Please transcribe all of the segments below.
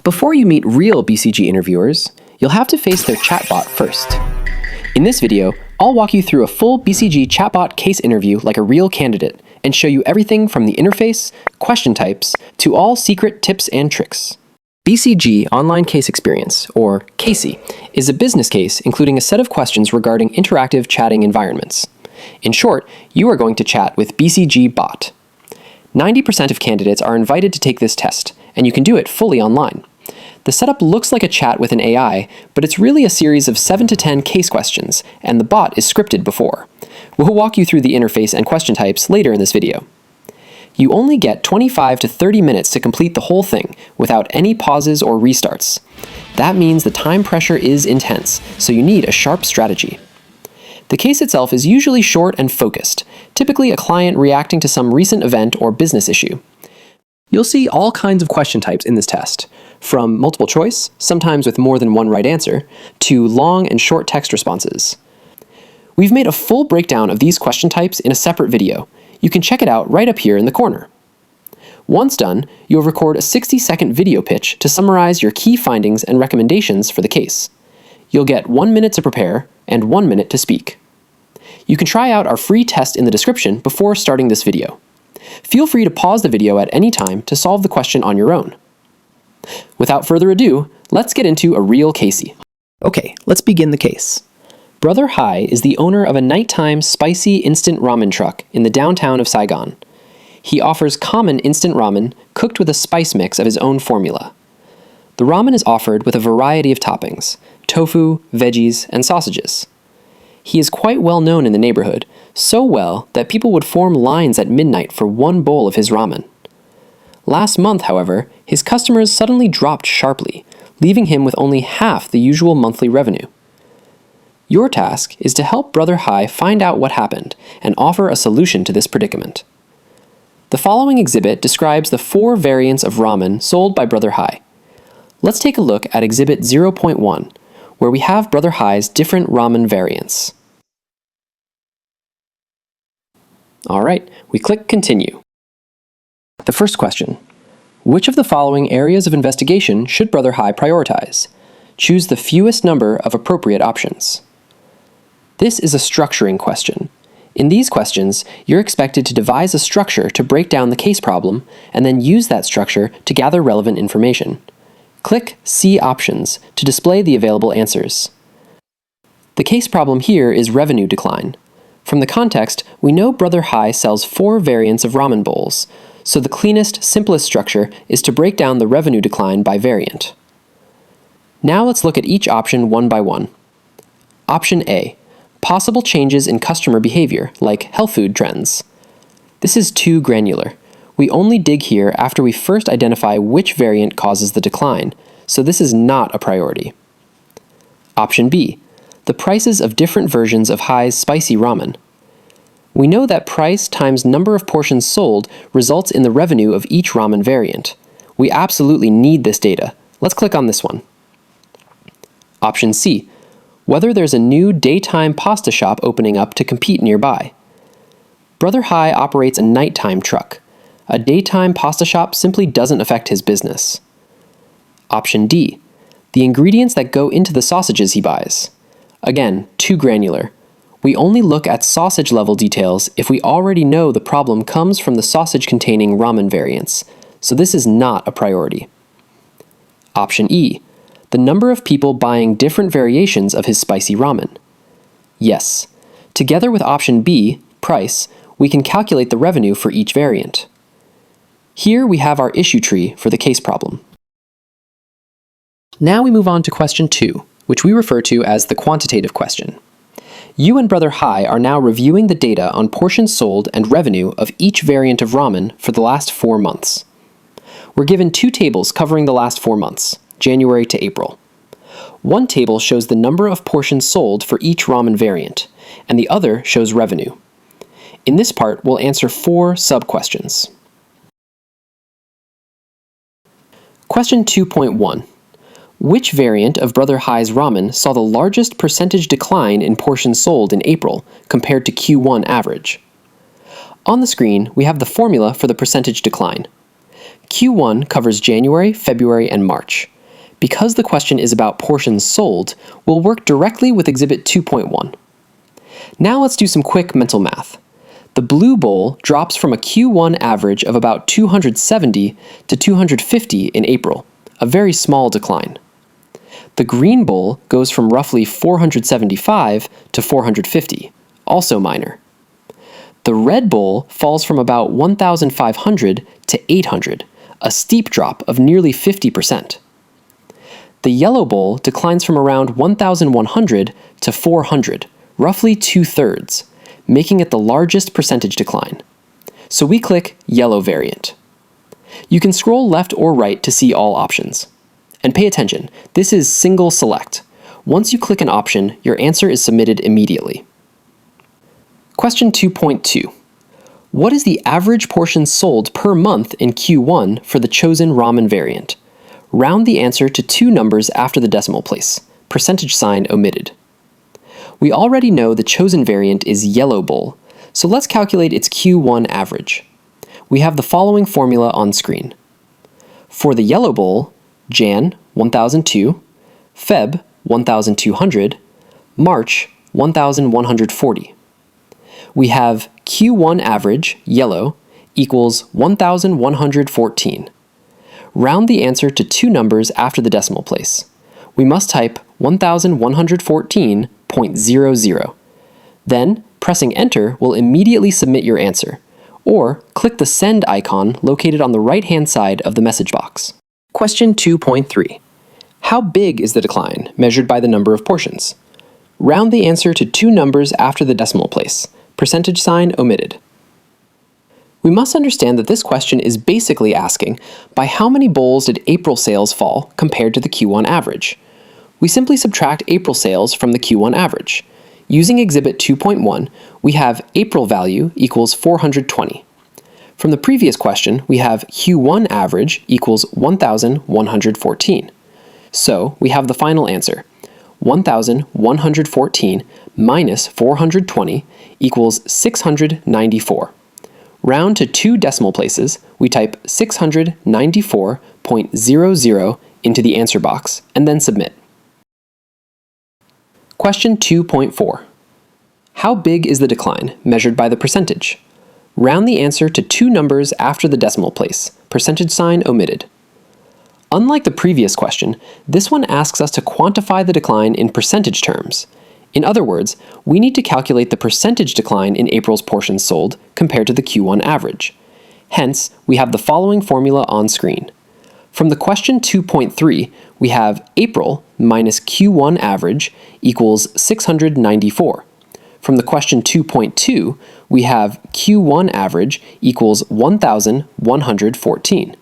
Before you meet real BCG interviewers, you'll have to face their chatbot first. In this video, I'll walk you through a full BCG chatbot case interview like a real candidate and show you everything from the interface, question types, to all secret tips and tricks. BCG Online Case Experience, or CASE, is a business case including a set of questions regarding interactive chatting environments. In short, you are going to chat with BCG Bot. 90% of candidates are invited to take this test, and you can do it fully online. The setup looks like a chat with an AI, but it's really a series of 7 to 10 case questions, and the bot is scripted before. We'll walk you through the interface and question types later in this video. You only get 25 to 30 minutes to complete the whole thing without any pauses or restarts. That means the time pressure is intense, so you need a sharp strategy. The case itself is usually short and focused, typically a client reacting to some recent event or business issue. You'll see all kinds of question types in this test, from multiple choice, sometimes with more than one right answer, to long and short text responses. We've made a full breakdown of these question types in a separate video. You can check it out right up here in the corner. Once done, you'll record a 60-second video pitch to summarize your key findings and recommendations for the case. You'll get 1 minute to prepare and 1 minute to speak. You can try out our free test in the description before starting this video. Feel free to pause the video at any time to solve the question on your own. Without further ado, let's get into a real Casey. Okay, let's begin the case. Brother Hai is the owner of a nighttime spicy instant ramen truck in the downtown of Saigon. He offers common instant ramen cooked with a spice mix of his own formula. The ramen is offered with a variety of toppings: tofu, veggies, and sausages. He is quite well known in the neighborhood, so well that people would form lines at midnight for one bowl of his ramen. Last month, however, his customers suddenly dropped sharply, leaving him with only half the usual monthly revenue. Your task is to help Brother Hai find out what happened and offer a solution to this predicament. The following exhibit describes the 4 variants of ramen sold by Brother Hai. Let's take a look at Exhibit 0.1, where we have Brother Hai's different ramen variants. Alright, we click Continue. The first question: which of the following areas of investigation should Brother Hai prioritize? Choose the fewest number of appropriate options. This is a structuring question. In these questions, you're expected to devise a structure to break down the case problem and then use that structure to gather relevant information. Click See Options to display the available answers. The case problem here is revenue decline. From the context, we know Brother Hai sells 4 variants of ramen bowls, so the cleanest, simplest structure is to break down the revenue decline by variant. Now let's look at each option one by one. Option A: possible changes in customer behavior, like health food trends. This is too granular. We only dig here after we first identify which variant causes the decline, so this is not a priority. Option B: the prices of different versions of Hai's spicy ramen. We know that price times number of portions sold results in the revenue of each ramen variant. We absolutely need this data. Let's click on this one. Option C: whether there's a new daytime pasta shop opening up to compete nearby. Brother Hai operates a nighttime truck. A daytime pasta shop simply doesn't affect his business. Option D: the ingredients that go into the sausages he buys. Again, too granular. We only look at sausage-level details if we already know the problem comes from the sausage-containing ramen variants, so this is not a priority. Option E: the number of people buying different variations of his spicy ramen. Yes. Together with option B, price, we can calculate the revenue for each variant. Here we have our issue tree for the case problem. Now we move on to question 2, which we refer to as the quantitative question. You and Brother Hai are now reviewing the data on portions sold and revenue of each variant of ramen for the last 4 months. We're given 2 tables covering the last 4 months, January to April. One table shows the number of portions sold for each ramen variant, and the other shows revenue. In this part, we'll answer 4 sub-questions. Question 2.1. Which variant of Brother Hai's ramen saw the largest percentage decline in portions sold in April compared to Q1 average? On the screen, we have the formula for the percentage decline. Q1 covers January, February, and March, Because the question is about portions sold, we'll work directly with Exhibit 2.1. Now let's do some quick mental math. The blue bowl drops from a Q1 average of about 270 to 250 in April, a very small decline. The green bowl goes from roughly 475 to 450, also minor. The red bowl falls from about 1,500 to 800, a steep drop of nearly 50%. The yellow bowl declines from around 1,100 to 400, roughly 2/3, making it the largest percentage decline. So we click Yellow Variant. You can scroll left or right to see all options. And pay attention, this is single select. Once you click an option, your answer is submitted immediately. Question 2.2. What is the average portion sold per month in Q1 for the chosen ramen variant? Round the answer to two numbers after the decimal place, percentage sign omitted. We already know the chosen variant is yellow bowl, so let's calculate its Q1 average. We have the following formula on screen. For the yellow bowl, Jan 1002, Feb 1200, March 1140. We have Q1 average, yellow, equals 1114. Round the answer to two numbers after the decimal place. We must type 1114.00. Then, pressing Enter will immediately submit your answer, or click the Send icon located on the right-hand side of the message box. Question 2.3. How big is the decline, measured by the number of portions? Round the answer to two numbers after the decimal place, percentage sign omitted. We must understand that this question is basically asking, by how many bowls did April sales fall compared to the Q1 average? We simply subtract April sales from the Q1 average. Using Exhibit 2.1, we have April value equals 420. From the previous question, we have Q1 average equals 1,114. So we have the final answer. 1,114 minus 420 equals 694. Round to two decimal places, we type 694.00 into the answer box and then submit. Question 2.4. How big is the decline, measured by the percentage? Round the answer to two numbers after the decimal place, percentage sign omitted. Unlike the previous question, this one asks us to quantify the decline in percentage terms. In other words, we need to calculate the percentage decline in April's portions sold compared to the Q1 average. Hence, we have the following formula on screen. From the question 2.3, we have April minus Q1 average equals 694. From the question 2.2, we have Q1 average equals 1,114.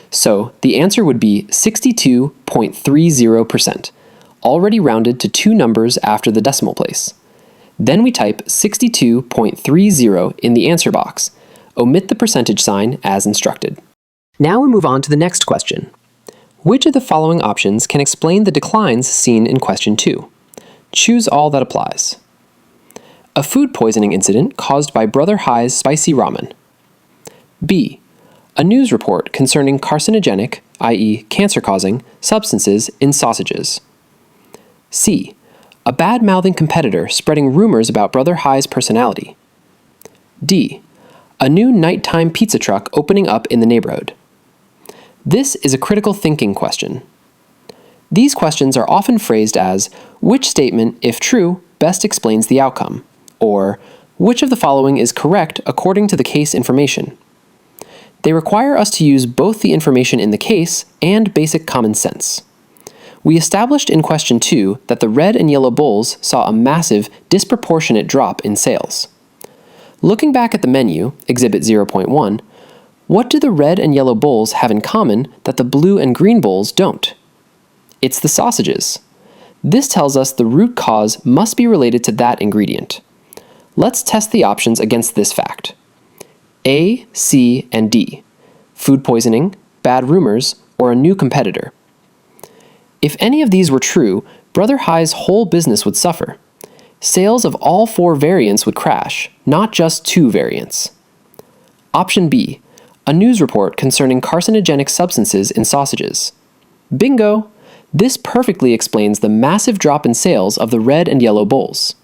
So the answer would be 62.30%, already rounded to two numbers after the decimal place. Then we type 62.30 in the answer box. Omit the percentage sign as instructed. Now we move on to the next question. Which of the following options can explain the declines seen in question 2? Choose all that applies. A food poisoning incident caused by Brother Hi's spicy ramen. B. A news report concerning carcinogenic, i.e. cancer-causing, substances in sausages. C. A bad-mouthing competitor spreading rumors about Brother Hi's personality. D. A new nighttime pizza truck opening up in the neighborhood. This is a critical thinking question. These questions are often phrased as, which statement, if true, best explains the outcome? Or, which of the following is correct according to the case information? They require us to use both the information in the case and basic common sense. We established in question 2 that the red and yellow bowls saw a massive, disproportionate drop in sales. Looking back at the menu, Exhibit 0.1, what do the red and yellow bowls have in common that the blue and green bowls don't? It's the sausages. This tells us the root cause must be related to that ingredient. Let's test the options against this fact. A, C, and D. Food poisoning, bad rumors, or a new competitor. If any of these were true, Brother Hi's whole business would suffer. Sales of all 4 variants would crash, not just 2 variants. Option B. A news report concerning carcinogenic substances in sausages. Bingo! This perfectly explains the massive drop in sales of the red and yellow bowls.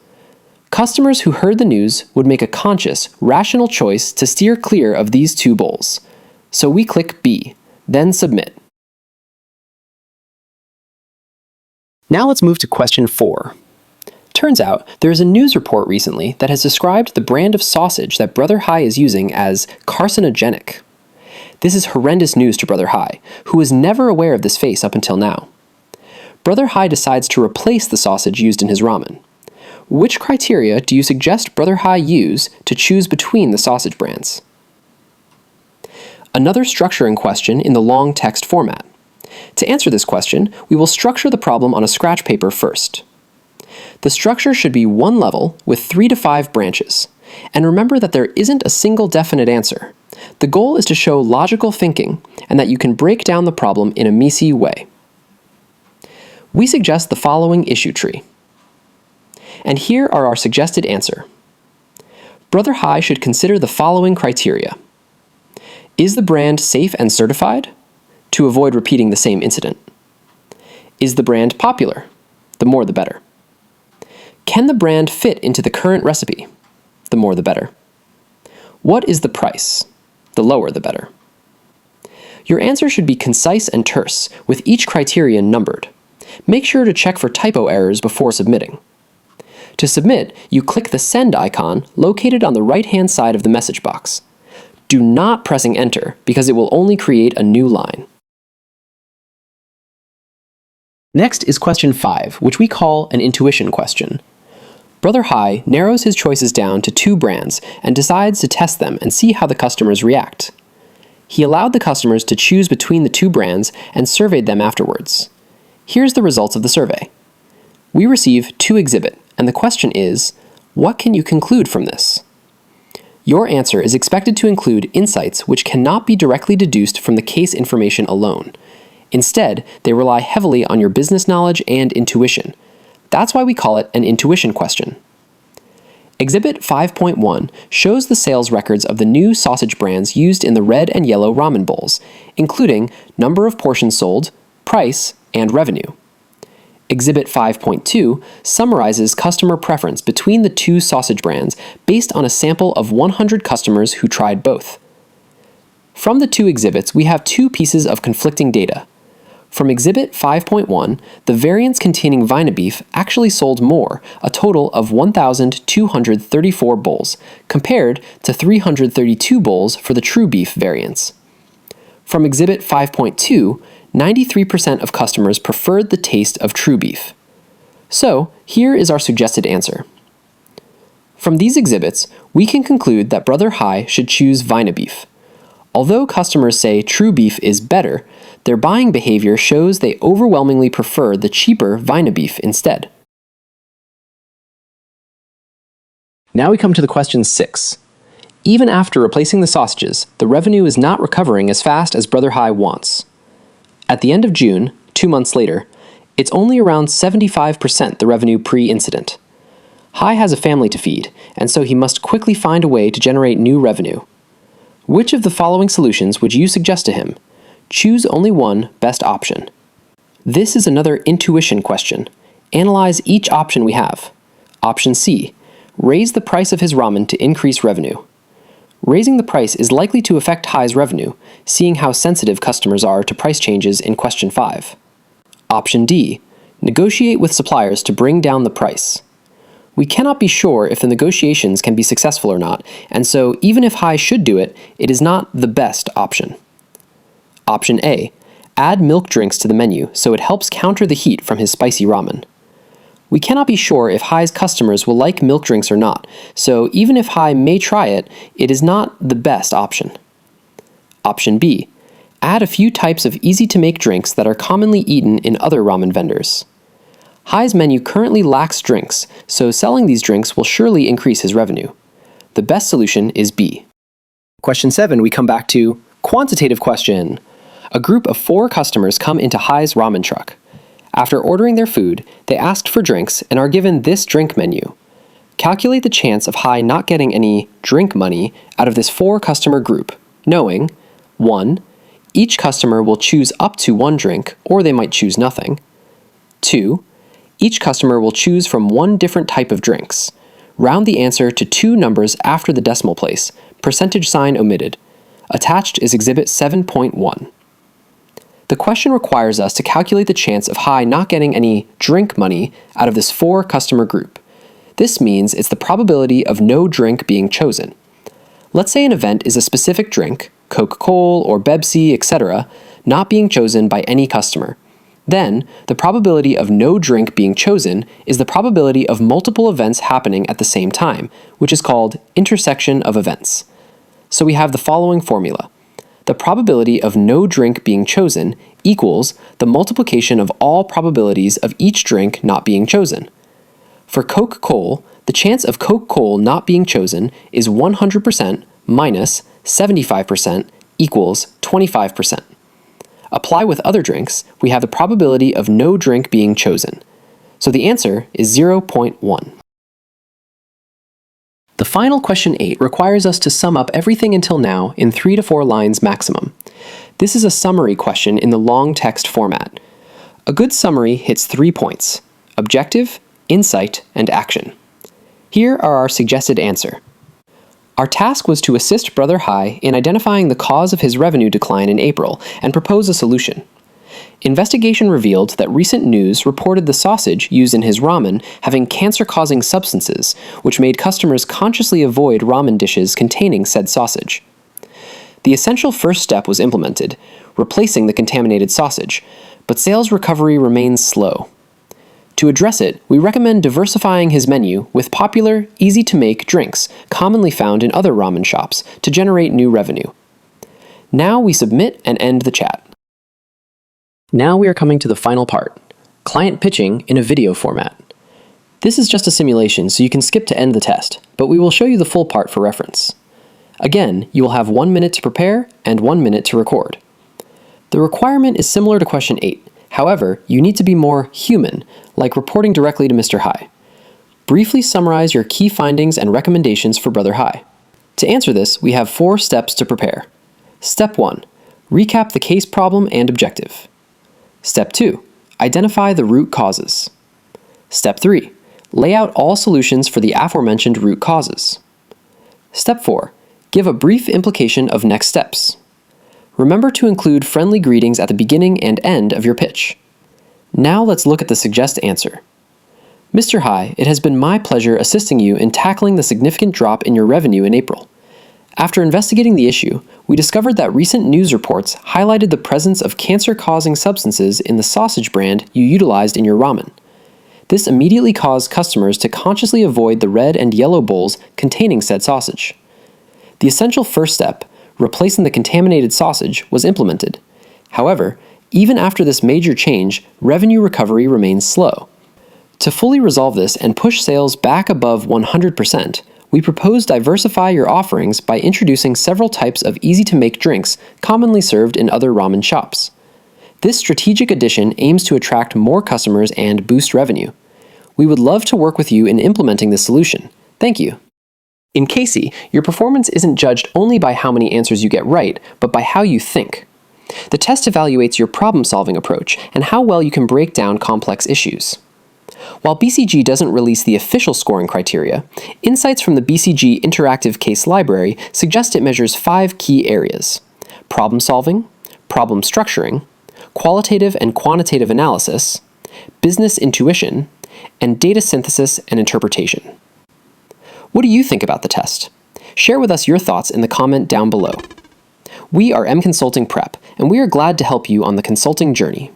Customers who heard the news would make a conscious, rational choice to steer clear of these two bowls. So we click B, then submit. Now let's move to question 4. Turns out there is a news report recently that has described the brand of sausage that Brother Hi is using as carcinogenic. This is horrendous news to Brother Hi, who was never aware of this face up until now. Brother Hi decides to replace the sausage used in his ramen. Which criteria do you suggest Brother Hi use to choose between the sausage brands? Another structuring question in the long text format. To answer this question, we will structure the problem on a scratch paper first. The structure should be one level with 3 to 5 branches. And remember that there isn't a single definite answer. The goal is to show logical thinking and that you can break down the problem in a Mises way. We suggest the following issue tree. And here are our suggested answer. Brother Hi should consider the following criteria. Is the brand safe and certified? To avoid repeating the same incident. Is the brand popular? The more the better. Can the brand fit into the current recipe? The more the better. What is the price? The lower the better. Your answer should be concise and terse, with each criterion numbered. Make sure to check for typo errors before submitting. To submit, you click the Send icon located on the right-hand side of the message box. Do not pressing Enter, because it will only create a new line. Next is question 5, which we call an intuition question. Brother Hi narrows his choices down to 2 brands and decides to test them and see how the customers react. He allowed the customers to choose between the 2 brands and surveyed them afterwards. Here's the results of the survey. We receive 2 exhibits, and the question is, what can you conclude from this? Your answer is expected to include insights which cannot be directly deduced from the case information alone. Instead, they rely heavily on your business knowledge and intuition. That's why we call it an intuition question. Exhibit 5.1 shows the sales records of the new sausage brands used in the red and yellow ramen bowls, including number of portions sold, price, and revenue. Exhibit 5.2 summarizes customer preference between the 2 sausage brands based on a sample of 100 customers who tried both. From the 2 exhibits, we have 2 pieces of conflicting data. From Exhibit 5.1, the variants containing Vinabeef actually sold more, a total of 1,234 bowls, compared to 332 bowls for the True Beef variants. From Exhibit 5.2, 93% of customers preferred the taste of True Beef. So, here is our suggested answer. From these exhibits, we can conclude that Brother Hi should choose Vinabeef. Although customers say True Beef is better, their buying behavior shows they overwhelmingly prefer the cheaper Vinabeef instead. Now we come to the question 6. Even after replacing the sausages, the revenue is not recovering as fast as Brother Hi wants. At the end of June, 2 months later, it's only around 75% the revenue pre-incident. Hi has a family to feed, and so he must quickly find a way to generate new revenue. Which of the following solutions would you suggest to him? Choose only one best option. This is another intuition question. Analyze each option we have. Option C, raise the price of his ramen to increase revenue. Raising the price is likely to affect Hi's revenue, seeing how sensitive customers are to price changes in question 5. Option D, negotiate with suppliers to bring down the price. We cannot be sure if the negotiations can be successful or not, and so even if Hi should do it, it is not the best option. Option A, add milk drinks to the menu so it helps counter the heat from his spicy ramen. We cannot be sure if Hi's customers will like milk drinks or not, so even if Hi may try it, it is not the best option. Option B, add a few types of easy-to-make drinks that are commonly eaten in other ramen vendors. Hi's menu currently lacks drinks, so selling these drinks will surely increase his revenue. The best solution is B. Question 7, we come back to quantitative question. A group of 4 customers come into Hi's ramen truck. After ordering their food, they asked for drinks and are given this drink menu. Calculate the chance of Hi not getting any drink money out of this 4-customer group, knowing 1. Each customer will choose up to 1 drink, or they might choose nothing. 2. Each customer will choose from one different type of drinks. Round the answer to 2 numbers after the decimal place, percentage sign omitted. Attached is Exhibit 7.1. The question requires us to calculate the chance of Hi not getting any drink money out of this 4-customer group. This means it's the probability of no drink being chosen. Let's say an event is a specific drink, Coca-Cola or Pepsi, etc., not being chosen by any customer. Then, the probability of no drink being chosen is the probability of multiple events happening at the same time, which is called intersection of events. So we have the following formula. The probability of no drink being chosen equals the multiplication of all probabilities of each drink not being chosen. For Coca-Cola, the chance of Coca-Cola not being chosen is 100% minus 75% equals 25%. Apply with other drinks, we have the probability of no drink being chosen. So the answer is 0.1. The final question 8 requires us to sum up everything until now in 3 to 4 lines maximum. This is a summary question in the long text format. A good summary hits 3 points: objective, insight, and action. Here are our suggested answer. Our task was to assist Brother Hai in identifying the cause of his revenue decline in April and propose a solution. Investigation revealed that recent news reported the sausage used in his ramen having cancer-causing substances, which made customers consciously avoid ramen dishes containing said sausage. The essential first step was implemented, replacing the contaminated sausage, but sales recovery remains slow. To address it, we recommend diversifying his menu with popular, easy-to-make drinks commonly found in other ramen shops to generate new revenue. Now we submit and end the chat. Now we are coming to the final part, client pitching in a video format. This is just a simulation, so you can skip to end the test, but we will show you the full part for reference. Again, you will have 1 minute to prepare and 1 minute to record. The requirement is similar to question 8. However, you need to be more human, like reporting directly to Mr. Hai. Briefly summarize your key findings and recommendations for Brother Hai. To answer this, we have 4 steps to prepare. Step 1. Recap the case problem and objective. Step 2. Identify the root causes. Step 3. Lay out all solutions for the aforementioned root causes. Step 4. Give a brief implication of next steps. Remember to include friendly greetings at the beginning and end of your pitch. Now let's look at the suggest answer. Mr. Hai, it has been my pleasure assisting you in tackling the significant drop in your revenue in April. After investigating the issue, we discovered that recent news reports highlighted the presence of cancer-causing substances in the sausage brand you utilized in your ramen. This immediately caused customers to consciously avoid the red and yellow bowls containing said sausage. The essential first step, replacing the contaminated sausage, was implemented. However, even after this major change, revenue recovery remains slow. To fully resolve this and push sales back above 100%, we propose diversify your offerings by introducing several types of easy-to-make drinks commonly served in other ramen shops. This strategic addition aims to attract more customers and boost revenue. We would love to work with you in implementing this solution. Thank you. In Casey, your performance isn't judged only by how many answers you get right, but by how you think. The test evaluates your problem-solving approach and how well you can break down complex issues. While BCG doesn't release the official scoring criteria, insights from the BCG Interactive Case Library suggest it measures 5 key areas: problem solving, problem structuring, qualitative and quantitative analysis, business intuition, and data synthesis and interpretation. What do you think about the test? Share with us your thoughts in the comment down below. We are M Consulting Prep, and we are glad to help you on the consulting journey.